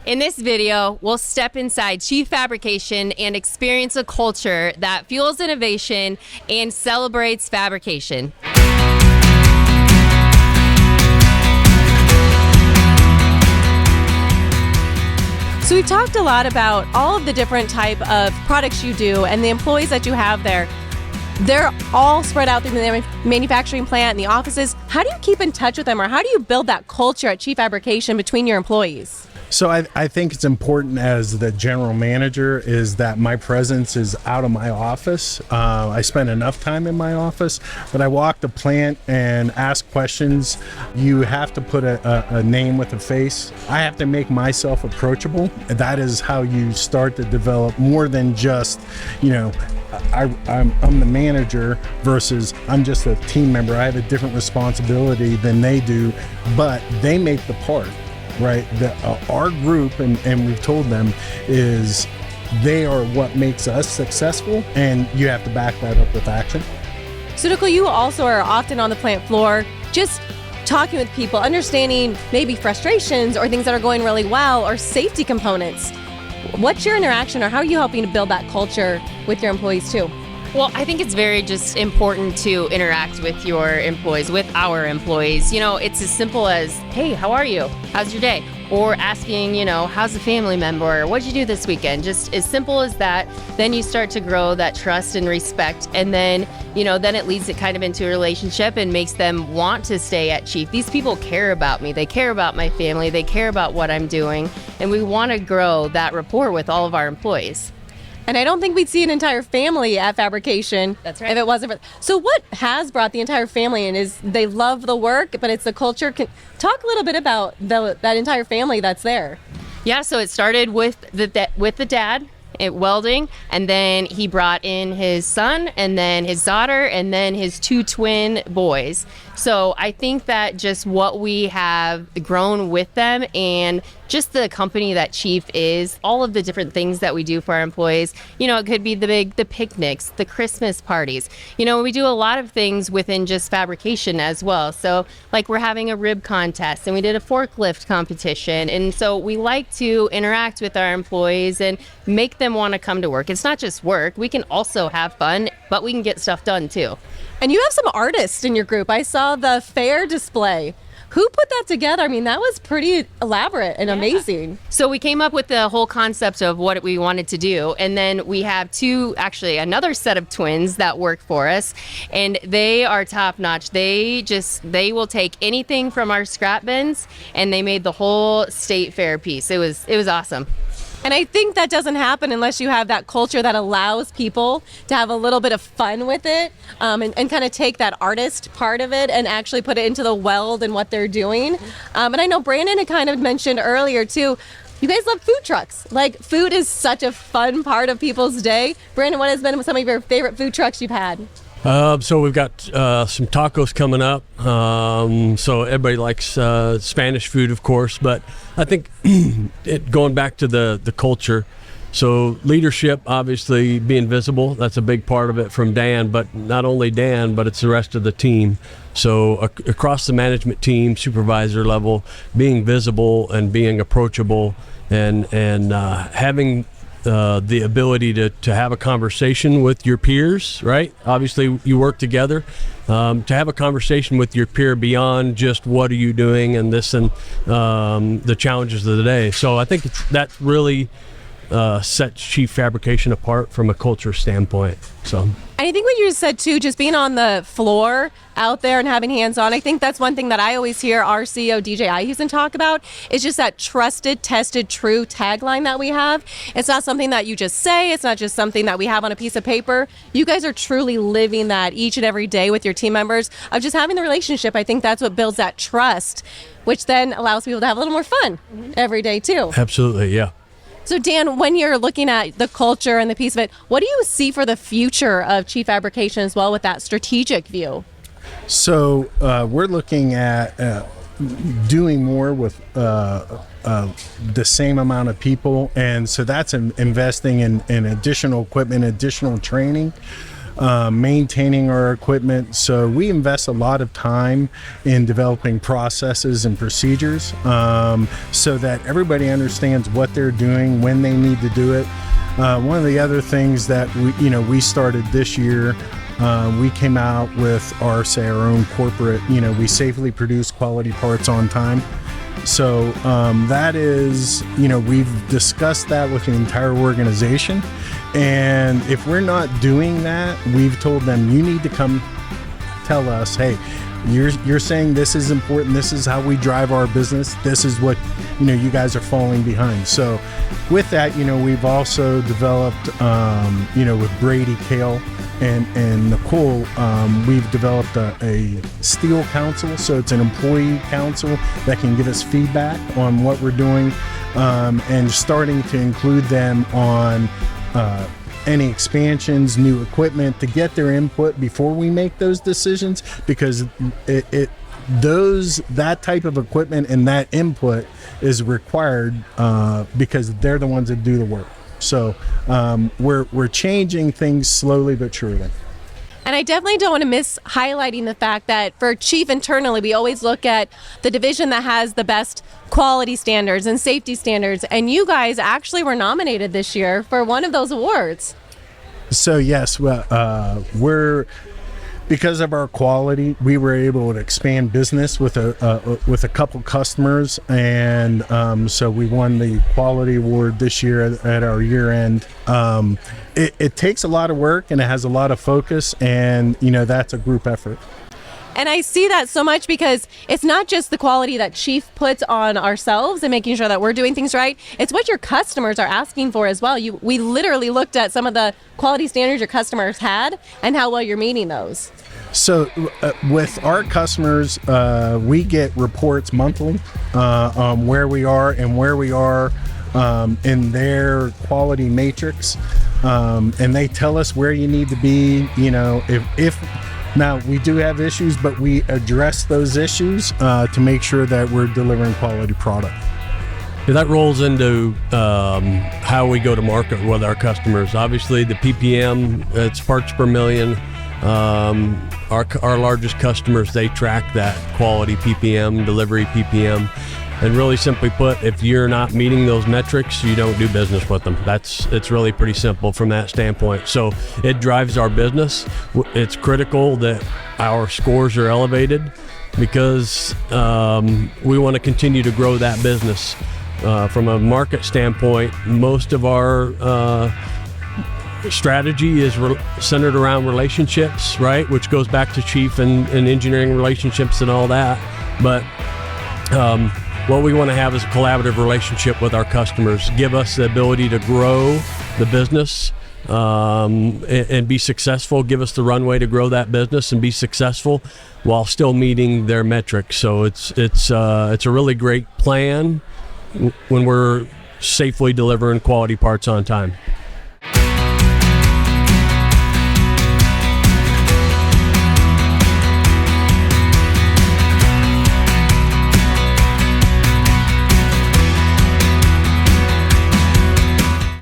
In this video, we'll step inside Chief Fabrication and experience a culture that fuels innovation and celebrates fabrication. So we've talked a lot about all of the different type of products you do and the employees that you have there. They're all spread out through the manufacturing plant and the offices. How do you keep in touch with them, or how do you build that culture at Chief Fabrication between your employees? So I think it's important as the general manager is that my presence is out of my office. I spend enough time in my office, but I walk the plant and ask questions. You have to put a name with a face. I have to make myself approachable. That is how you start to develop more than just, I'm the manager versus I'm just a team member. I have a different responsibility than they do, but they make the part. Right, our group, and we've told them, is they are what makes us successful, and you have to back that up with action. So Nicole, you also are often on the plant floor, just talking with people, understanding maybe frustrations or things that are going really well, or safety components. What's your interaction, or how are you helping to build that culture with your employees too? Well, I think it's very just important to interact with your employees, with our employees. It's as simple as, hey, how are you? How's your day? Or asking, how's the family member? What'd you do this weekend? Just as simple as that. Then you start to grow that trust and respect. And then, then it leads it kind of into a relationship and makes them want to stay at Chief. These people care about me. They care about my family. They care about what I'm doing. And we want to grow that rapport with all of our employees. And I don't think we'd see an entire family at Fabrication. That's right. If it wasn't for. So what has brought the entire family in is they love the work, but it's the culture. Talk a little bit about that entire family that's there. Yeah, so it started with the dad at welding, and then he brought in his son, and then his daughter, and then his two twin boys. So I think that just what we have grown with them, and just the company that Chief is, all of the different things that we do for our employees. It could be the picnics, the Christmas parties. We do a lot of things within just fabrication as well. So like we're having a rib contest, and we did a forklift competition. And so we like to interact with our employees and make them want to come to work. It's not just work. We can also have fun, but we can get stuff done too. And you have some artists in your group. I saw the fair display. Who put that together? I mean, that was pretty elaborate and amazing. So we came up with the whole concept of what we wanted to do. And then we have another set of twins that work for us. And they are top notch. They will take anything from our scrap bins, and they made the whole state fair piece. It was awesome. And I think that doesn't happen unless you have that culture that allows people to have a little bit of fun with it, and kind of take that artist part of it and actually put it into the weld and what they're doing. And I know Brandon had kind of mentioned earlier too, you guys love food trucks. Like, food is such a fun part of people's day. Brandon, what has been some of your favorite food trucks you've had? So we've got some tacos coming up. So everybody likes Spanish food, of course, but I think going back to the culture. So leadership, obviously being visible, that's a big part of it from Dan, but not only Dan, but it's the rest of the team. So across the management team, supervisor level, being visible and being approachable, and having the ability to have a conversation with your peers, right? Obviously, you work together. To have a conversation with your peer beyond just what are you doing and this and the challenges of the day. So I think that really sets Chief Fabrication apart from a culture standpoint. So. And I think what you just said too, just being on the floor out there and having hands-on, I think that's one thing that I always hear our CEO, DJ Ihusen, talk about, is just that trusted, tested, true tagline that we have. It's not something that you just say. It's not just something that we have on a piece of paper. You guys are truly living that each and every day with your team members of just having the relationship. I think that's what builds that trust, which then allows people to have a little more fun every day too. Absolutely, yeah. So Dan, when you're looking at the culture and the piece of it, what do you see for the future of Chief Fabrication as well with that strategic view? So we're looking at doing more with the same amount of people. And so that's investing in additional equipment, additional training. maintaining our equipment. So we invest a lot of time in developing processes and procedures so that everybody understands what they're doing, when they need to do it. One of the other things that we started this year, we came out with our own corporate, we safely produce quality parts on time. So that is, we've discussed that with the entire organization. And if we're not doing that, we've told them, you need to come tell us, hey, you're saying this is important. This is how we drive our business. This is what, you guys are falling behind. So with that, we've also developed, with Brady, Kale, and Nicole, we've developed a steel council. So it's an employee council that can give us feedback on what we're doing, and starting to include them on any expansions, new equipment, to get their input before we make those decisions, because that type of equipment and that input is required because they're the ones that do the work. So we're changing things slowly but surely. And I definitely don't want to miss highlighting the fact that for Chief internally, we always look at the division that has the best quality standards and safety standards. And you guys actually were nominated this year for one of those awards. So yes, because of our quality, we were able to expand business with a couple customers, and so we won the quality award this year at our year end. It takes a lot of work and it has a lot of focus, and that's a group effort. And I see that so much because it's not just the quality that Chief puts on ourselves and making sure that we're doing things right. It's what your customers are asking for as well. We literally looked at some of the quality standards your customers had and how well you're meeting those. So with our customers, we get reports monthly on where we are and where we are in their quality matrix. And they tell us where you need to be, if now we do have issues, but we address those issues to make sure that we're delivering quality product. Yeah, that rolls into how we go to market with our customers. Obviously, the PPM, it's parts per million. Our largest customers, they track that quality PPM, delivery PPM. And really simply put, if you're not meeting those metrics, you don't do business with them. It's really pretty simple from that standpoint. So it drives our business. It's critical that our scores are elevated because we want to continue to grow that business. From a market standpoint, most of our strategy is centered around relationships, right? Which goes back to Chief and engineering relationships and all that. But what we want to have is a collaborative relationship with our customers, give us the ability to grow the business and be successful, give us the runway to grow that business and be successful while still meeting their metrics. So it's a really great plan when we're safely delivering quality parts on time.